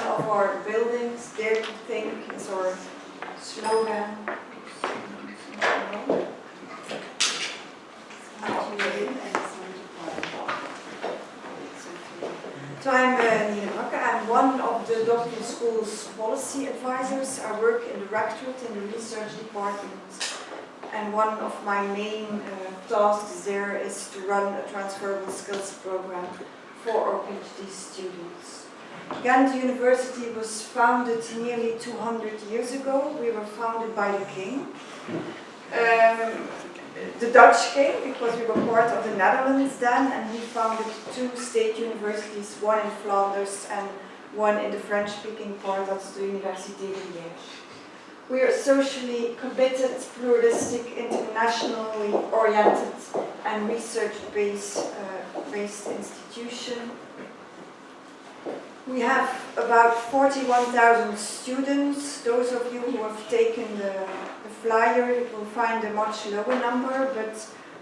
one of our buildings. Dare to think is our slogan. So I'm Nele Bracke. I'm one of the Doctoral School's policy advisors. I work in the Rectorate in the research department. And one of my main tasks there is to run a transferable skills program for our PhD students. Ghent University was founded nearly 200 years ago. We were founded by the king. The Dutch king, because we were part of the Netherlands then, and he founded 2 state universities, one in Flanders and one in the French-speaking part, that's the Université de Liège. We are a socially committed, pluralistic, internationally oriented and research-based institution. We have about 41,000 students. Those of you who have taken the flyer, you will find a much lower number, but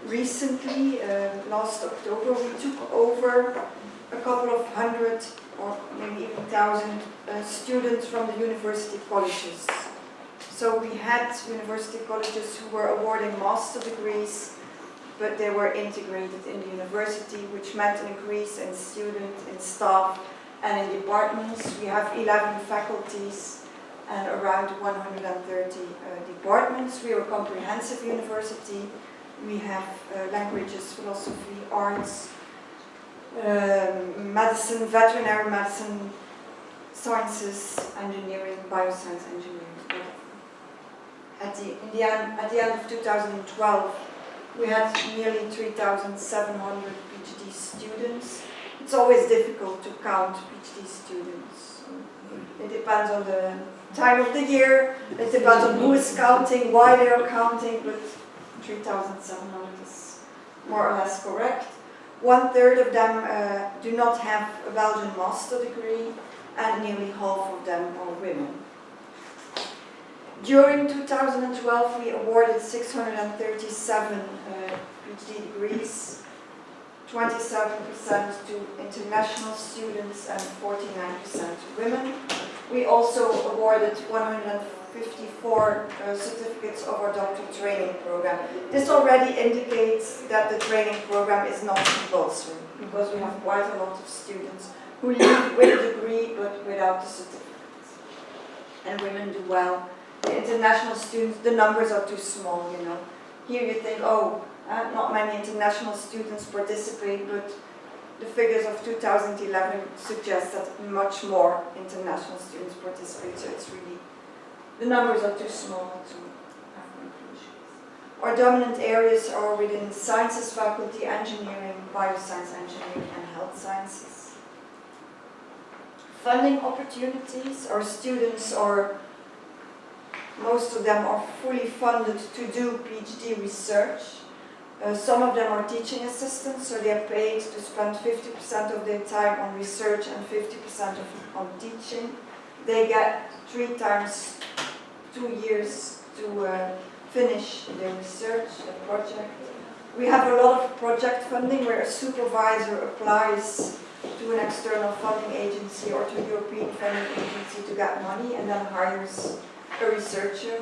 recently, last October, we took over a couple of hundred or maybe even 1,000 students from the university colleges. So we had university colleges who were awarding master degrees, but they were integrated in the university, which meant an increase in students, in staff, and in departments. We have 11 faculties and around 130 departments. We are a comprehensive university. We have languages, philosophy, arts, medicine, veterinary medicine, sciences, engineering, bioscience engineering. At the end of 2012, we had nearly 3,700 PhD students. It's always difficult to count PhD students. It depends on the time of the year, it depends on who is counting, why they are counting, but 3,700 is more or less correct. 1/3 of them do not have a Belgian master degree, and nearly half of them are women. During 2012, we awarded 637 PhD degrees, 27% to international students and 49% women. We also awarded 154 certificates of our doctoral training program. This already indicates that the training program is not compulsory, because we have quite a lot of students who leave with a degree but without the certificates. And women do well. The international students, the numbers are too small, you know. Here you think, oh, not many international students participate, but the figures of 2011 suggest that much more international students participate, so it's really, the numbers are too small to have conclusions. Our dominant areas are within sciences faculty, engineering, bioscience engineering, and health sciences. Funding opportunities, our students are, most of them are fully funded to do PhD research. Some of them are teaching assistants, so they are paid to spend 50% of their time on research and 50% on teaching. They get 3 times 2 years to finish their research, the project. We have a lot of project funding where a supervisor applies to an external funding agency or to a European funding agency to get money and then hires a researcher.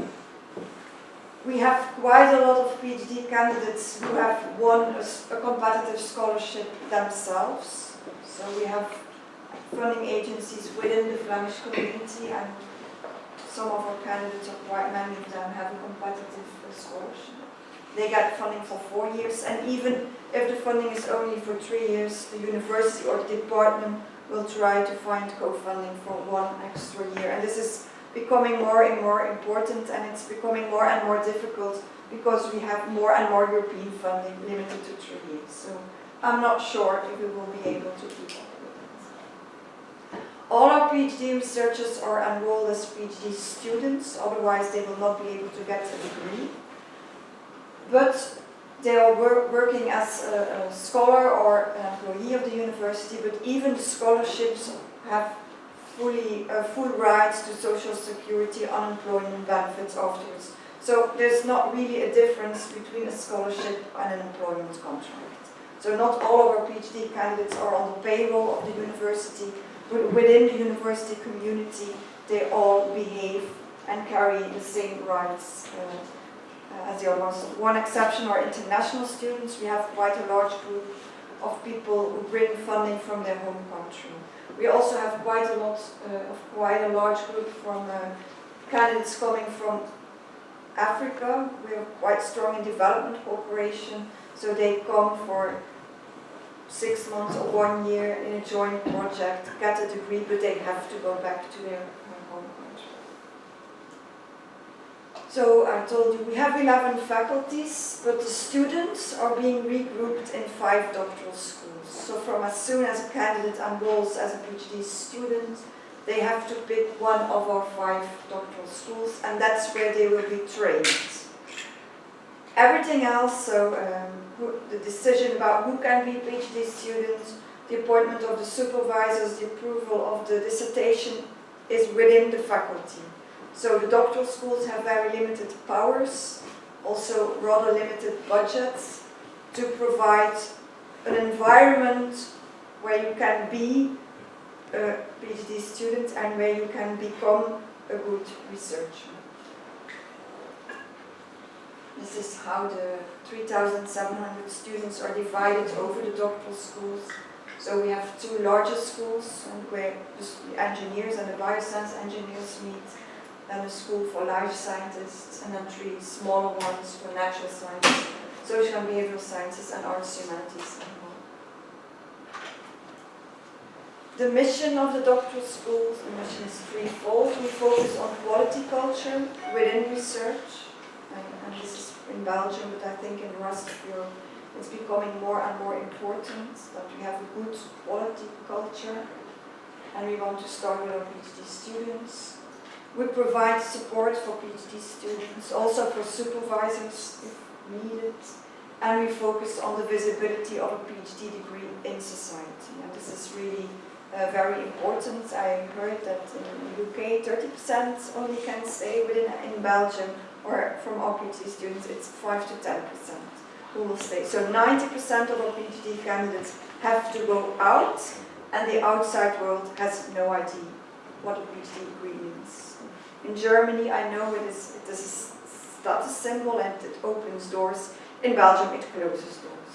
We have quite a lot of PhD candidates who have won a competitive scholarship themselves. So we have funding agencies within the Flemish community, and some of our candidates, or quite many of them, have a competitive scholarship. They get funding for 4 years, and even if the funding is only for 3 years, the university or the department will try to find co-funding for 1 extra year. And this is becoming more and more important, and it's becoming more and more difficult because we have more and more European funding limited to 3 years. So I'm not sure if we will be able to keep up with it. All our PhD researchers are enrolled as PhD students, otherwise they will not be able to get a degree. But they are working as a scholar or an employee of the university, but even the scholarships have full rights to social security, unemployment benefits afterwards. So there's not really a difference between a scholarship and an employment contract. So not all of our PhD candidates are on the payroll of the university, within the university community, they all behave and carry the same rights as the other ones. One exception are international students. We have quite a large group of people who bring funding from their home country. We also have quite a large group from candidates coming from Africa. We are quite strong in development cooperation, so they come for 6 months or 1 year in a joint project, get a degree, but they have to go back to their home country. So I told you we have 11 faculties, but the students are being regrouped in 5 doctoral schools. So from as soon as a candidate enrolls as a PhD student, they have to pick one of our 5 doctoral schools, and that's where they will be trained. Everything else, so the decision about who can be PhD students, the appointment of the supervisors, the approval of the dissertation is within the faculty. So the doctoral schools have very limited powers, also rather limited budgets, to provide an environment where you can be a PhD student and where you can become a good researcher. This is how the 3,700 students are divided over the doctoral schools. So we have 2 larger schools where the engineers and the bioscience engineers meet, then a school for life scientists, and then 3 smaller ones for natural sciences, social and behavioral sciences, and arts, humanities, and more. The mission of the doctoral schools, the mission is threefold. We focus on quality culture within research, and this is in Belgium, but I think in the rest of Europe it's becoming more and more important that we have a good quality culture, and we want to start with our PhD students. We provide support for PhD students, also for supervisors if needed, and we focus on the visibility of a PhD degree in society, and this is really very important. I heard that in the UK 30% only can stay in Belgium, or from our PhD students it's 5 to 10% who will stay. So 90% of our PhD candidates have to go out, and the outside world has no idea what a PhD degree means. In Germany, I know it is a status symbol and it opens doors. In Belgium, it closes doors.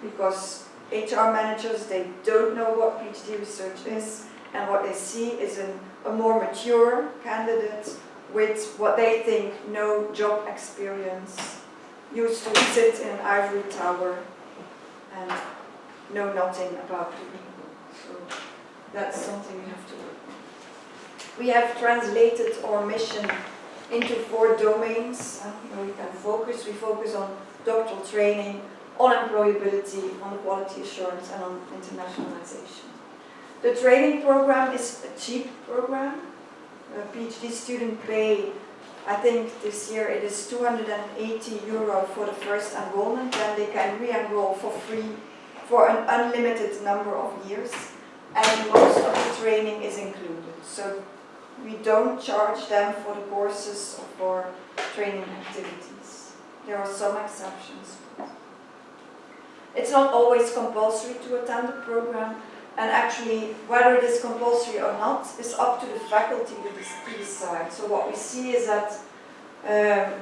Because HR managers, they don't know what PhD research is, and what they see is a more mature candidate with what they think no job experience, used to sit in an ivory tower and know nothing about the people. So that's something we have to work on. We have translated our mission into 4 domains. We can focus. We focus on doctoral training, on employability, on quality assurance, and on internationalization. The training program is a cheap program. A PhD student pay, I think this year it is €280 for the first enrollment, then they can re-enroll for free for an unlimited number of years, and most of the training is included. So we don't charge them for the courses or for training activities. There are some exceptions. It's not always compulsory to attend the program, and actually whether it is compulsory or not is up to the faculty to decide. So what we see is that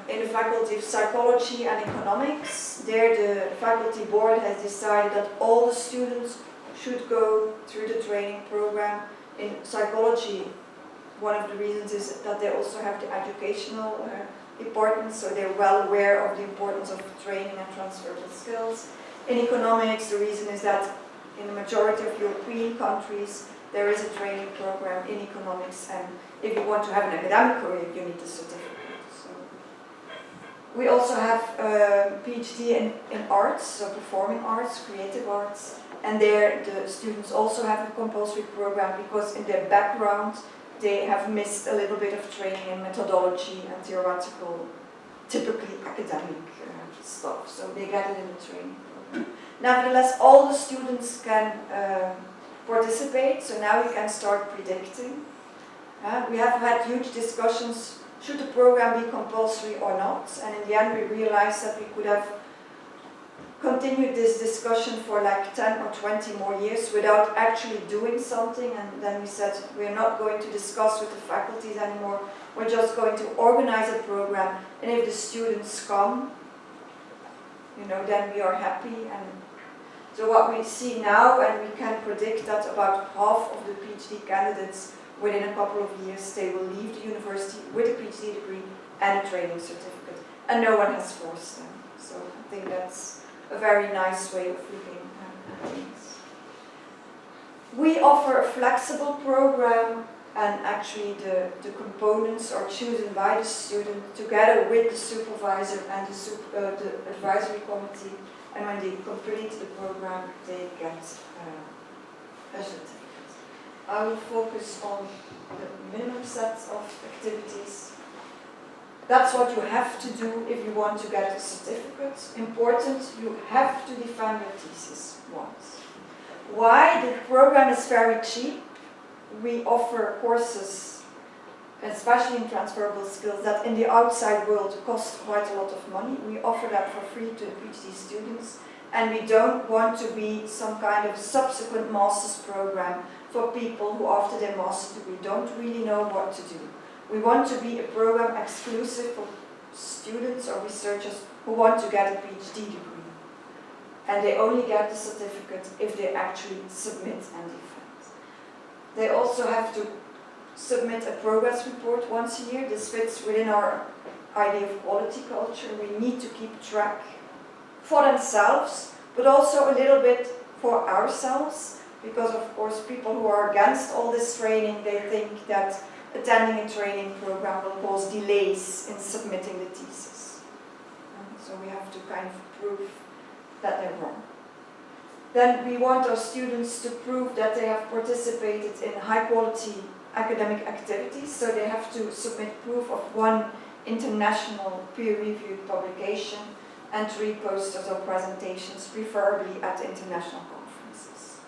in the faculty of psychology and economics, there the faculty board has decided that all the students should go through the training program. In psychology, one of the reasons is that they also have the educational department, so they're well aware of the importance of training and transferable skills. In economics, the reason is that in the majority of European countries, there is a training program in economics, and if you want to have an academic career, you need a certificate. So we also have a PhD in arts, so performing arts, creative arts, and there the students also have a compulsory program because in their background they have missed a little bit of training in methodology and theoretical, typically academic stuff, so they get it in the training program. Nevertheless, all the students can participate, so now we can start predicting. We have had huge discussions, should the program be compulsory or not, and in the end we realized that we could have continued this discussion for like 10 or 20 more years without actually doing something, and then we said we're not going to discuss with the faculties anymore, we're just going to organize a program, and if the students come, you know, then we are happy. And so what we see now, and we can predict that about half of the PhD candidates within a couple of years, they will leave the university with a PhD degree and a training certificate, and no one has forced them. So I think that's a very nice way of looking at things. We offer a flexible program, and actually the components are chosen by the student together with the supervisor and the advisory committee, and when they complete the program they get a certificate. I will focus on the minimum set of activities. That's what you have to do if you want to get a certificate. Important, you have to defend your thesis once. Why? The program is very cheap. We offer courses, especially in transferable skills, that in the outside world cost quite a lot of money. We offer that for free to the PhD students, and we don't want to be some kind of subsequent master's program for people who after their master's degree don't really know what to do. We want to be a program exclusive for students or researchers who want to get a PhD degree. And they only get the certificate if they actually submit and defend. They also have to submit a progress report once a year. This fits within our idea of quality culture. We need to keep track for themselves, but also a little bit for ourselves, because of course people who are against all this training, they think that attending a training program will cause delays in submitting the thesis. So we have to kind of prove that they're wrong. Then we want our students to prove that they have participated in high quality academic activities, so they have to submit proof of 1 international peer-reviewed publication and 3 posters or presentations, preferably at international conferences.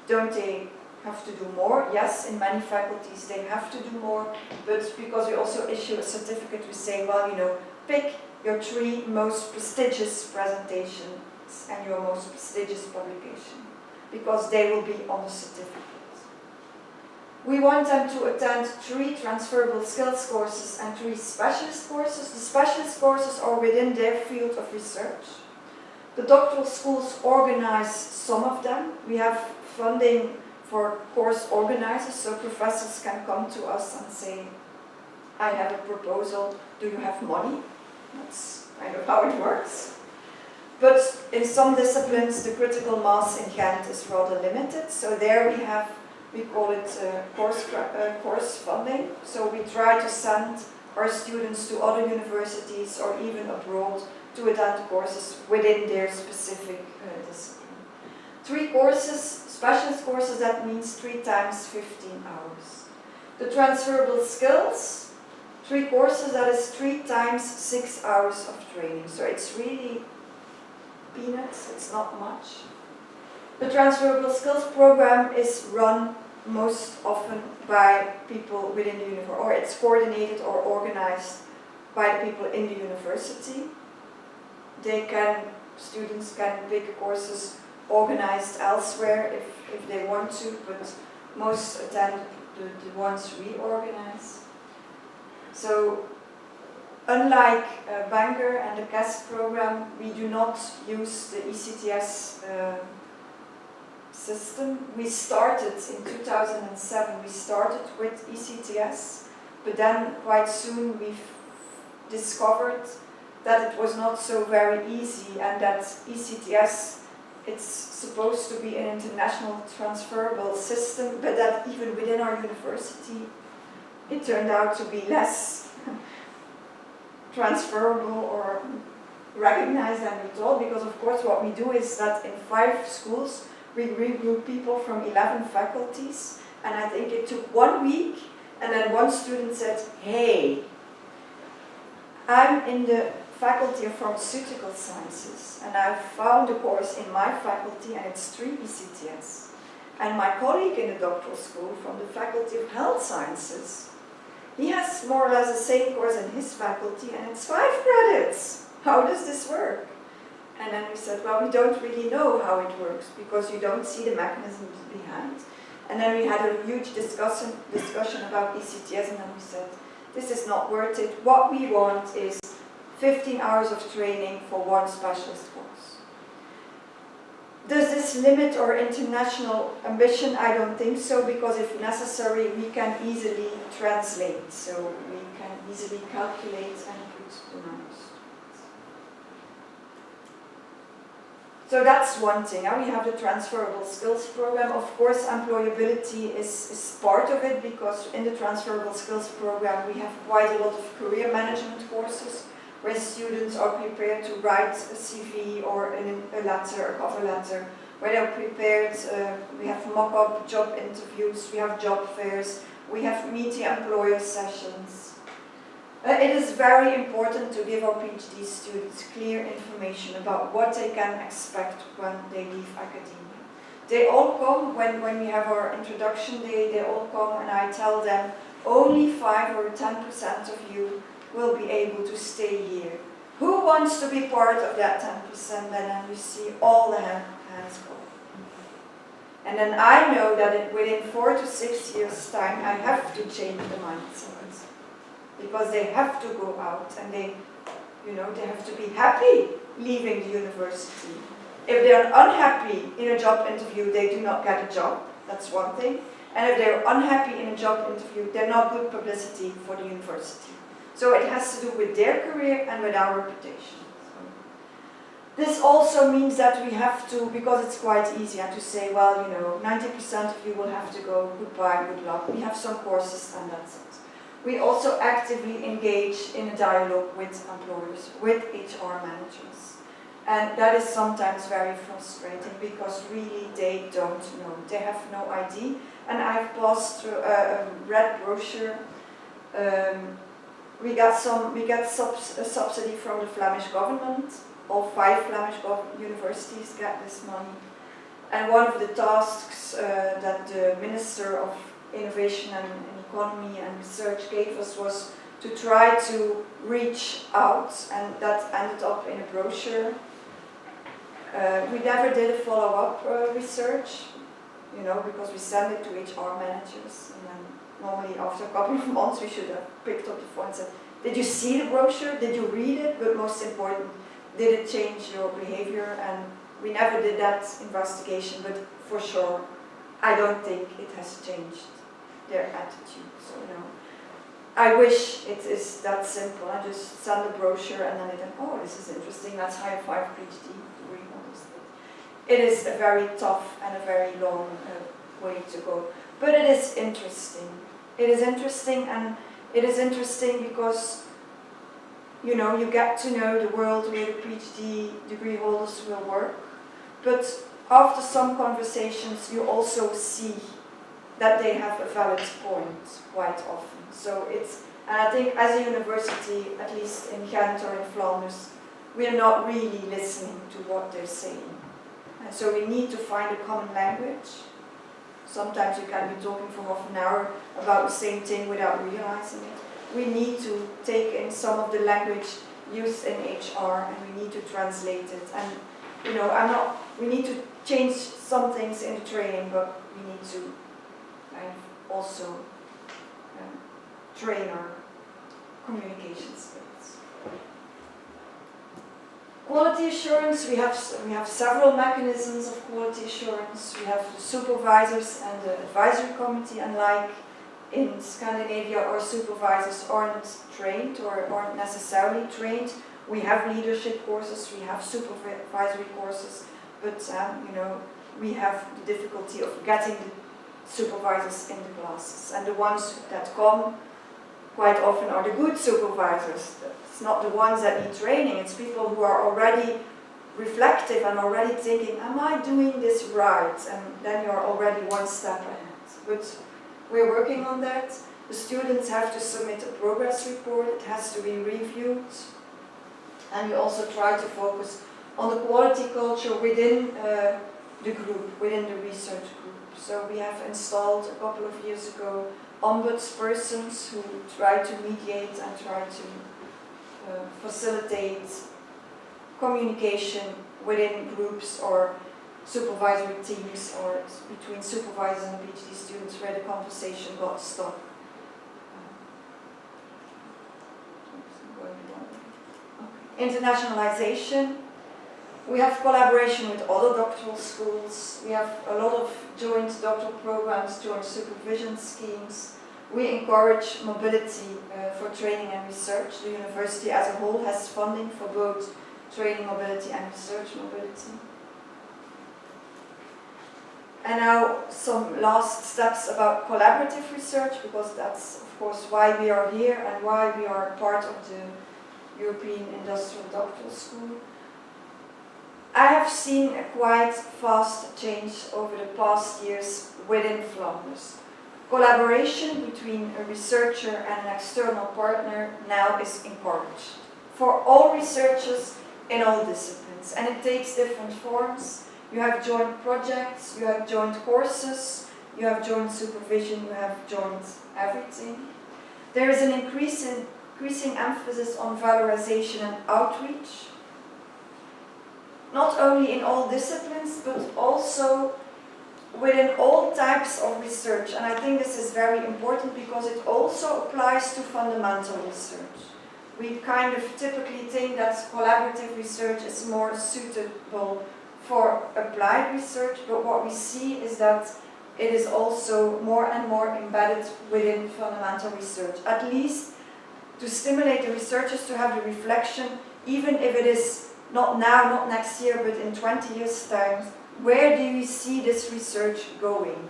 Don't they have to do more? Yes, in many faculties they have to do more, but because we also issue a certificate, we say, well, you know, pick your 3 most prestigious presentations and your most prestigious publication, because they will be on the certificate. We want them to attend 3 transferable skills courses and 3 specialist courses. The specialist courses are within their field of research. The doctoral schools organize some of them. We have funding for course organizers, so professors can come to us and say, I have a proposal, do you have money? That's kind of how it works. But in some disciplines, the critical mass in Ghent is rather limited, so there we call it course funding. So we try to send our students to other universities or even abroad to attend courses within their specific discipline. 3 courses, specialist courses, that means 3 times 15 hours. The transferable skills, 3 courses, that is 3 times 6 hours of training. So it's really peanuts, it's not much. The transferable skills program is run most often by people within the university, or it's coordinated or organized by the people in the university. Students can pick courses organized elsewhere if they want to, but most attend the ones we organize. So unlike Bangor and the CAS program, we do not use the ECTS system. We started in 2007, we started with ECTS, but then quite soon we discovered that it was not so very easy, and that ECTS, it's supposed to be an international transferable system, but that even within our university it turned out to be less transferable or recognized than we thought, because of course what we do is that in 5 schools we regroup people from 11 faculties, and I think it took 1 week, and then one student said, hey, I'm in the Faculty of Pharmaceutical Sciences, and I found a course in my faculty, and it's 3 ECTS. And my colleague in the doctoral school from the Faculty of Health Sciences, he has more or less the same course in his faculty, and it's 5 credits. How does this work? And then we said, well, we don't really know how it works because you don't see the mechanisms behind. And then we had a huge discussion about ECTS, and then we said, this is not worth it. What we want is 15 hours of training for one specialist course. Does this limit our international ambition? I don't think so, because if necessary, we can easily translate. So we can easily calculate and put the numbers. So that's one thing. We have the transferable skills program. Of course, employability is part of it, because in the transferable skills program we have quite a lot of career management courses where students are prepared to write a CV or a letter, a cover letter, where they're prepared. We have mock-up job interviews, we have job fairs, we have meet the employer sessions. It is very important to give our PhD students clear information about what they can expect when they leave academia. They all come, when we have our introduction day, they all come and I tell them only 5 or 10% of you will be able to stay here. Who wants to be part of that 10%? And then you see all the hands go. And then I know that within 4 to 6 years' time I have to change the mindset. Because they have to go out and they have to be happy leaving the university. If they're unhappy in a job interview, they do not get a job. That's one thing. And if they're unhappy in a job interview, they're not good publicity for the university. So it has to do with their career and with our reputation. This also means that we have to, because it's quite easy to say, well, 90% of you will have to go, goodbye, good luck. We have some courses and that's it. We also actively engage in a dialogue with employers, with HR managers. And that is sometimes very frustrating because really they don't know. They have no idea. And I've passed through a red brochure. We get a subsidy from the Flemish government. All 5 Flemish universities get this money. And one of the tasks that the Minister of Innovation and Economy and Research gave us was to try to reach out, and that ended up in a brochure. We never did a follow-up research, because we send it to HR managers, and then normally after a couple of months we should have picked up the phone and said, did you see the brochure? Did you read it? But most important, did it change your behavior? And we never did that investigation, but for sure, I don't think it has changed their attitude. So, I wish it is that simple. I just send a brochure and then they think, oh, this is interesting, let's hire 5 PhD degree holders. It is a very tough and a very long way to go. But it is interesting. It is interesting, and it is interesting because you get to know the world where the PhD degree holders will work. But after some conversations you also see that they have a valid point quite often. So and I think as a university, at least in Ghent or in Flanders, we are not really listening to what they're saying. And so we need to find a common language. Sometimes you can be talking for half an hour about the same thing without realizing it. We need to take in some of the language used in HR and we need to translate it. And we need to change some things in the training, but we need to also train our communication skills. Quality assurance, we have several mechanisms of quality assurance. We have the supervisors and the advisory committee, and like in Scandinavia, our supervisors aren't trained or aren't necessarily trained. We have leadership courses, we have supervisory courses, but we have the difficulty of getting the supervisors in the classes, and the ones that come quite often are the good supervisors. It's not the ones that need training, it's people who are already reflective and already thinking, am I doing this right? And then you're already one step ahead. But we're working on that. The students have to submit a progress report, it has to be reviewed, and we also try to focus on the quality culture within the group, within the research group. So we have installed a couple of years ago ombudspersons who try to mediate and try to facilitate communication within groups or supervisory teams or between supervisors and PhD students where the conversation got stuck. Internationalization. We have collaboration with other doctoral schools. We have a lot of joint doctoral programs, joint supervision schemes. We encourage mobility for training and research. The university as a whole has funding for both training mobility and research mobility. And now some last steps about collaborative research, because that's of course why we are here and why we are part of the European Industrial Doctoral School. I have seen a quite fast change over the past years within Flanders. Collaboration between a researcher and an external partner now is encouraged for all researchers in all disciplines, and it takes different forms. You have joint projects, you have joint courses, you have joint supervision, you have joint everything. There is an increasing emphasis on valorization and outreach, not only in all disciplines, but also within all types of research. And I think this is very important because it also applies to fundamental research. We kind of typically think that collaborative research is more suitable for applied research, but what we see is that it is also more and more embedded within fundamental research, at least to stimulate the researchers to have the reflection, even if it is not now, not next year, but in 20 years' time, where do you see this research going?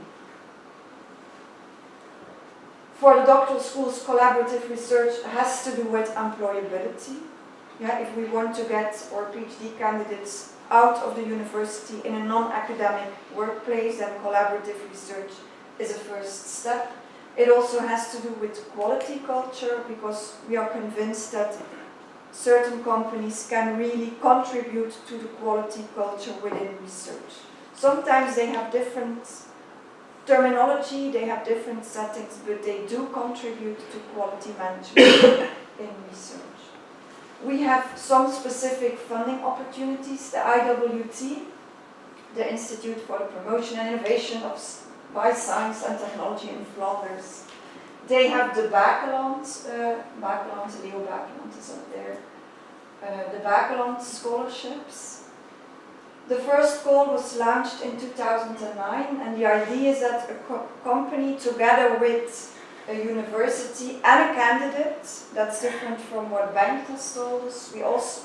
For the doctoral schools, collaborative research has to do with employability. Yeah, if we want to get our PhD candidates out of the university in a non-academic workplace, then collaborative research is a first step. It also has to do with quality culture, because we are convinced that certain companies can really contribute to the quality culture within research. Sometimes they have different terminology, they have different settings, but they do contribute to quality management in research. We have some specific funding opportunities. The IWT, the Institute for the Promotion and Innovation of Science and Technology in Flanders. They have the Bracke, Leo Bracke is up there, the Bracke scholarships. The first call was launched in 2009, and the idea is that a company together with a university and a candidate, that's different from what Bengt has told us.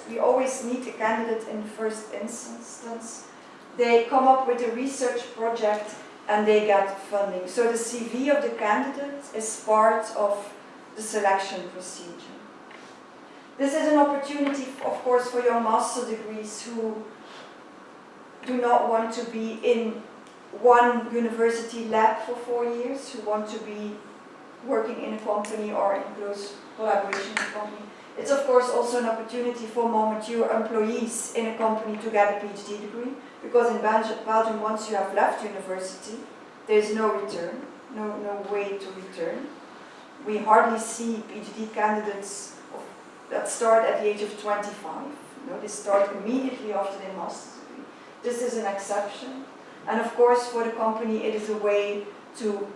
We always need a candidate in the first instance. They come up with a research project and they get funding. So the CV of the candidate is part of the selection procedure. This is an opportunity, of course, for your master degrees who do not want to be in one university lab for 4 years, who want to be working in a company or in close collaboration with a company. It's of course also an opportunity for more mature employees in a company to get a PhD degree, because in Belgium, once you have left university, there's no return, no way to return. We hardly see PhD candidates that start at the age of 25. They start immediately after their master's degree. This is an exception. And of course, for the company, it is a way to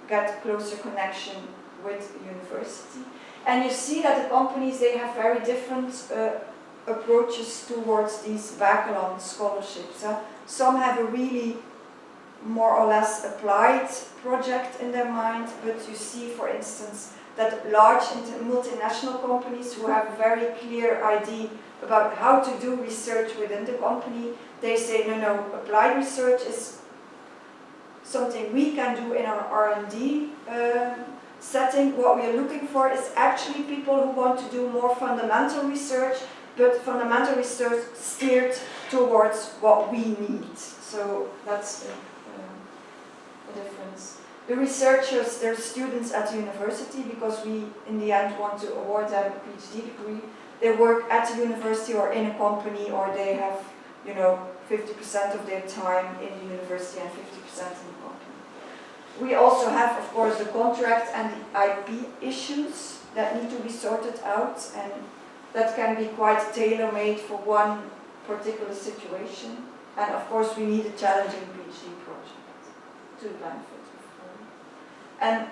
get closer connection with the university. And you see that the companies, they have very different approaches towards these Bracke scholarships. Some have a really more or less applied project in their mind, but you see, for instance, that large multinational companies who have a very clear idea about how to do research within the company, they say, no, applied research is something we can do in our R&D setting. What we are looking for is actually people who want to do more fundamental research, but fundamental research steered towards what we need. So that's the difference. The researchers, they're students at the university, because we, in the end, want to award them a PhD degree. They work at the university or in a company, or they have, 50% of their time in the university and 50% in the company. We also have, of course, the contract and the IP issues that need to be sorted out, and that can be quite tailor-made for one particular situation. And of course we need a challenging PhD project to the benefit of all. And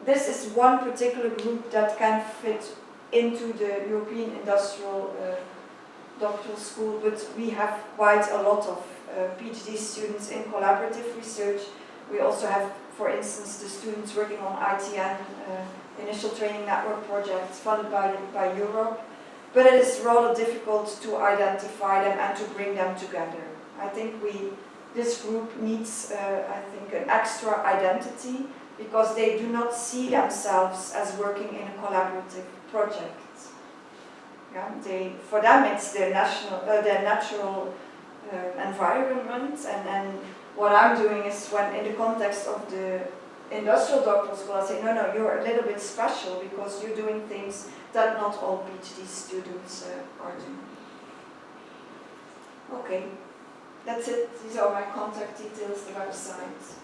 this is one particular group that can fit into the European Industrial Doctoral School, but we have quite a lot of PhD students in collaborative research. We also have, for instance, the students working on ITN, Initial Training Network projects funded by Europe, but it is rather difficult to identify them and to bring them together. I think this group needs, I think, an extra identity, because they do not see themselves as working in a collaborative project. Yeah, for them it's their natural environment, and what I'm doing is, when in the context of the industrial doctoral school, I say, no, you're a little bit special because you're doing things that not all PhD students are doing. Okay, that's it. These are my contact details, the website.